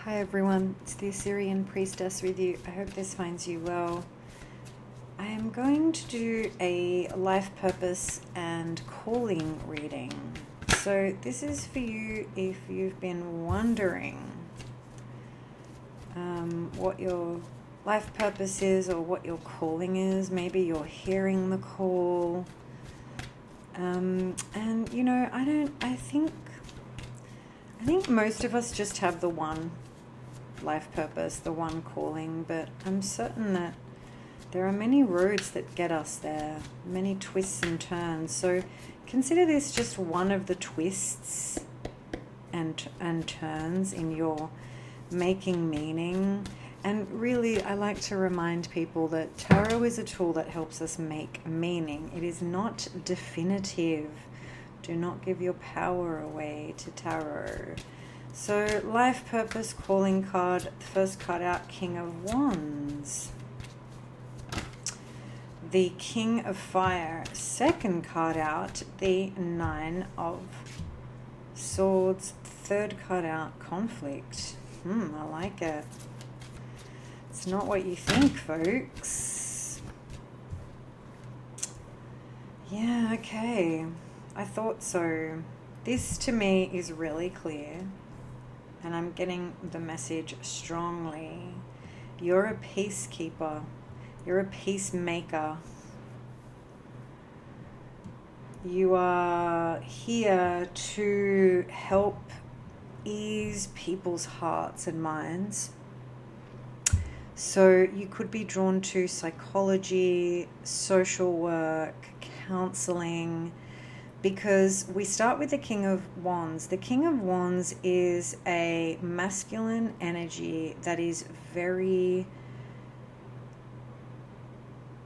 Hi everyone, it's the Assyrian priestess with you. I hope this finds you well. I am going to do a life purpose and calling reading. So this is for you if you've been wondering what your life purpose is or what your calling is. Maybe you're hearing the call. I think most of us just have the one life purpose, the one calling, but I'm certain that there are many roads that get us there, many twists and turns. So consider this just one of the twists and turns in your making meaning. And really, I like to remind people that tarot is a tool that helps us make meaning. It is not definitive. Do not give your power away to tarot. So, life purpose calling card, the first card out, King of Wands. The King of Fire, second card out, the Nine of Swords, third card out, Conflict. I like it. It's not what you think, folks. Yeah, okay. I thought so. This to me is really clear. And I'm getting the message strongly. You're a peacekeeper. You're a peacemaker. You are here to help ease people's hearts and minds. So you could be drawn to psychology, social work, counseling, because we start with the King of Wands. The King of Wands is a masculine energy that is very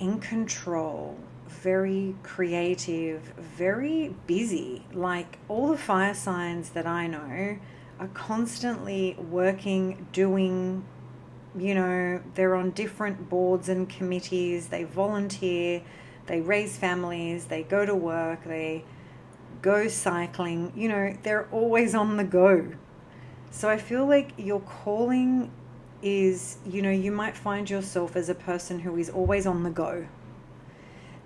in control, very creative, very busy. Like all the fire signs that I know are constantly working, doing, they're on different boards and committees, they volunteer, they raise families, they go to work, they go cycling, they're always on the go. So I feel like your calling is, you might find yourself as a person who is always on the go.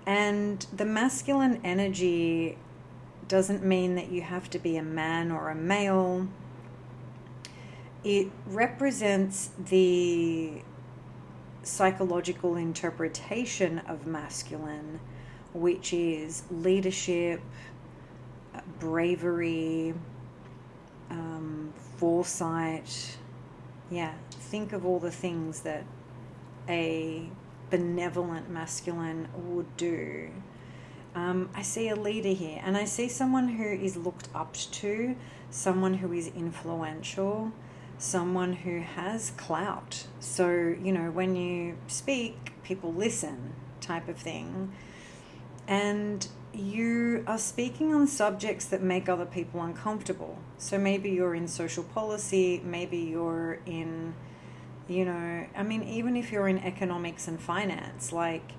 And the masculine energy doesn't mean that you have to be a man or a male. It represents the psychological interpretation of masculine, which is leadership, bravery, foresight. Yeah, think of all the things that a benevolent masculine would do. I see a leader here, and I see someone who is looked up to, someone who is influential, someone who has clout. So, when you speak, people listen, type of thing. And you are speaking on subjects that make other people uncomfortable. So maybe you're in social policy, maybe you're in, even if you're in economics and finance, like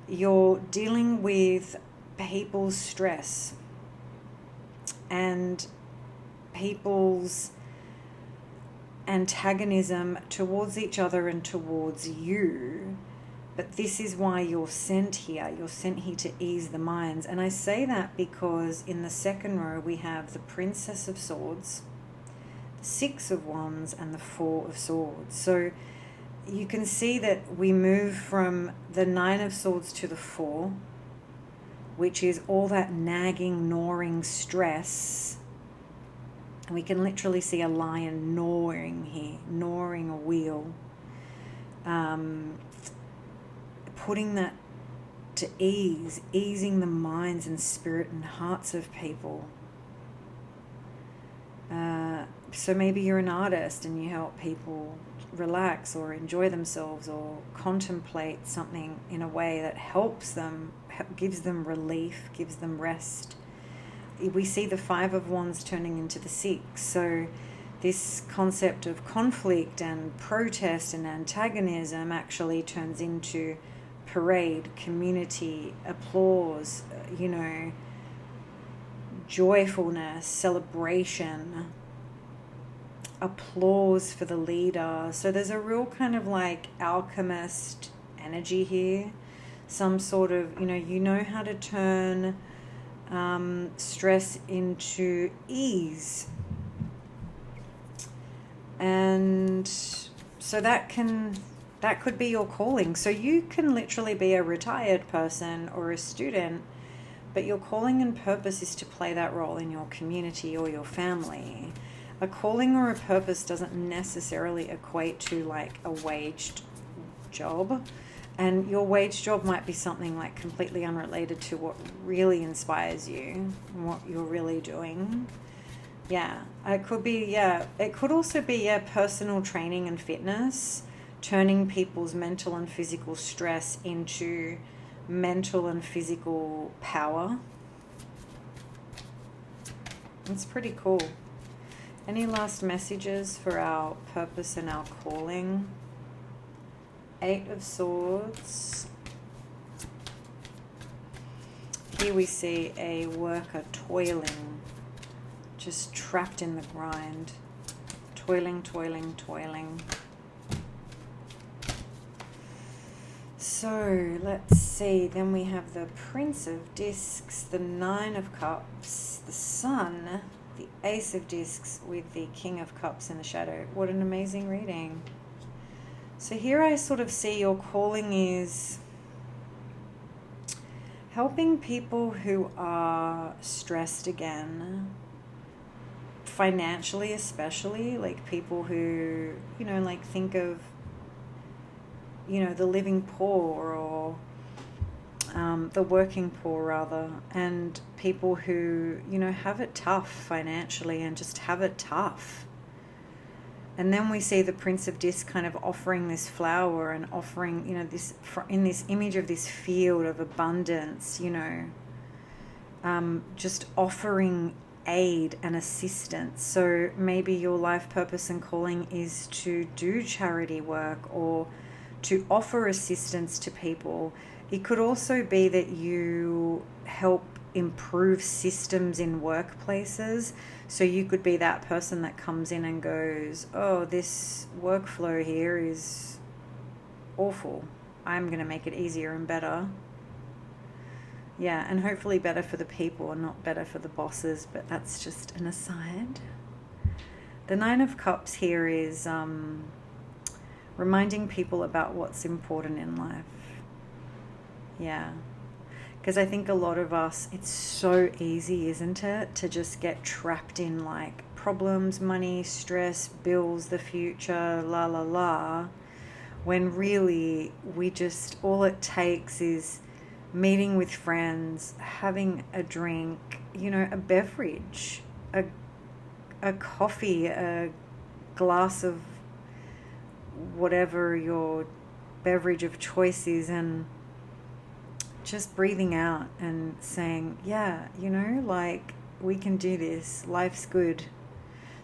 you're dealing with people's stress and people's antagonism towards each other and towards you. But this is why you're sent here. You're sent here to ease the minds. And I say that because in the second row we have the Princess of Swords, the Six of Wands, and the Four of Swords. So you can see that we move from the Nine of Swords to the Four, which is all that nagging, gnawing stress. And we can literally see a lion gnawing here, gnawing a wheel. Putting that to ease, easing the minds and spirit and hearts of people. So maybe you're an artist and you help people relax or enjoy themselves or contemplate something in a way that helps them, gives them relief, gives them rest. We see the Five of Wands turning into the Six. So this concept of conflict and protest and antagonism actually turns into parade, community, applause, joyfulness, celebration. applause for the leader. So there's a real kind of like alchemist energy here. Some sort of, you know how to turn stress into ease. And so that could be your calling. So you can literally be a retired person or a student, but your calling and purpose is to play that role in your community or your family. A calling or a purpose doesn't necessarily equate to like a waged job. And your wage job might be something like completely unrelated to what really inspires you and what you're really doing. Yeah, it could be, it could also be, personal training and fitness, turning people's mental and physical stress into mental and physical power. It's pretty cool. Any last messages for our purpose and our calling? 8 of Swords. Here we see a worker toiling, just trapped in the grind. Toiling, toiling, toiling. So let's see. Then we have the Prince of Discs, the 9 of Cups, the Sun, the Ace of Discs with the King of Cups in the shadow. What an amazing reading. So here I sort of see your calling is helping people who are stressed again, financially especially, like people who, like think of, the living poor or the working poor rather, and people who, have it tough financially and just have it tough. And then we see the Prince of Discs kind of offering this flower and offering, this in this image of this field of abundance, just offering aid and assistance. So maybe your life purpose and calling is to do charity work or to offer assistance to people. It could also be that you help improve systems in workplaces. So you could be that person that comes in and goes, oh, this workflow here is awful. I'm going to make it easier and better. Yeah, and hopefully better for the people and not better for the bosses, but that's just an aside. The 9 of Cups here is reminding people about what's important in life. Yeah. Because I think a lot of us, it's so easy, isn't it, to just get trapped in like problems, money, stress, bills, the future, la la la, when really all it takes is meeting with friends, having a drink, a beverage, a coffee, a glass of whatever your beverage of choice is, and just breathing out and saying, like we can do this, life's good.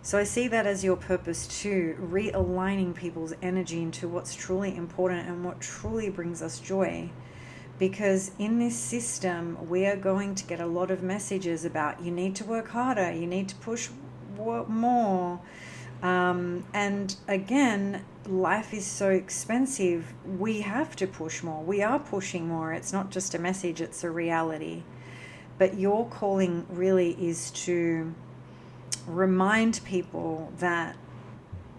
So I see that as your purpose too, realigning people's energy into what's truly important and what truly brings us joy. Because in this system, we are going to get a lot of messages about you need to work harder, you need to push more. And again, life is so expensive. We have to push more. We are pushing more. It's not just a message, it's a reality. But your calling really is to remind people that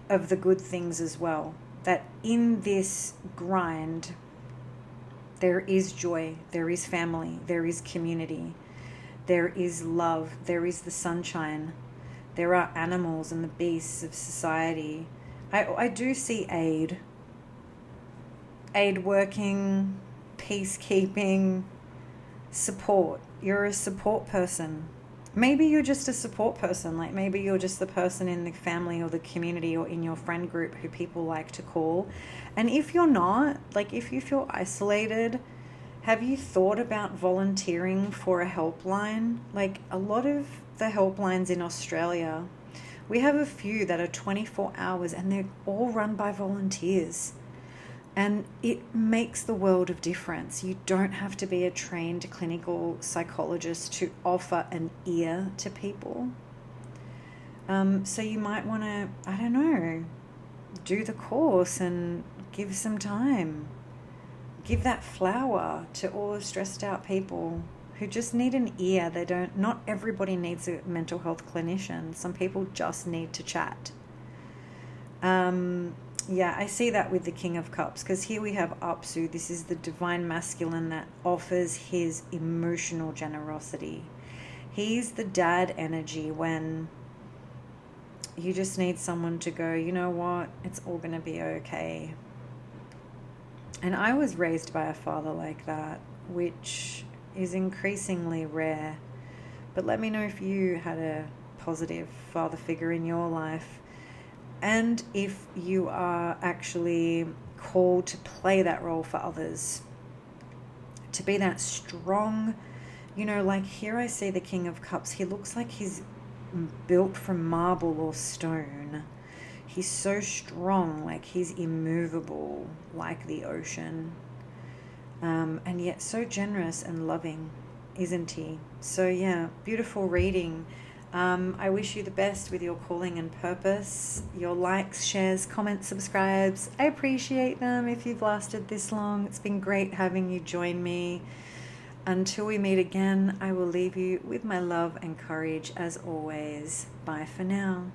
of the good things as well. That in this grind, there is joy, there is family, there is community, there is love, there is the sunshine. There are animals and the beasts of society. I do see aid working, peacekeeping, support. You're a support person. Maybe you're just a support person. Like maybe you're just the person in the family or the community or in your friend group who people like to call. And if you're not, like if you feel isolated, have you thought about volunteering for a helpline? Like a lot of the helplines in Australia, we have a few that are 24 hours and they're all run by volunteers. And it makes the world of difference. You don't have to be a trained clinical psychologist to offer an ear to people. So you might want to, I don't know, do the course and give some time. Give that flower to all the stressed out people who just need an ear. Not everybody needs a mental health clinician. Some people just need to chat. Yeah, I see that with the King of Cups, because here we have Apsu. This is the divine masculine that offers his emotional generosity. He's the dad energy when you just need someone to go, you know what, it's all going to be okay. And I was raised by a father like that, which is increasingly rare. But let me know if you had a positive father figure in your life, and if you are actually called to play that role for others, to be that strong, like here I see the King of Cups. He looks like he's built from marble or stone. He's so strong, like he's immovable, like the ocean, and yet so generous and loving, isn't he? So yeah, beautiful reading. I wish you the best with your calling and purpose. Your likes, shares, comments, subscribes, I appreciate them. If you've lasted this long, it's been great having you join me. Until we meet again, I will leave you with my love and courage as always. Bye for now.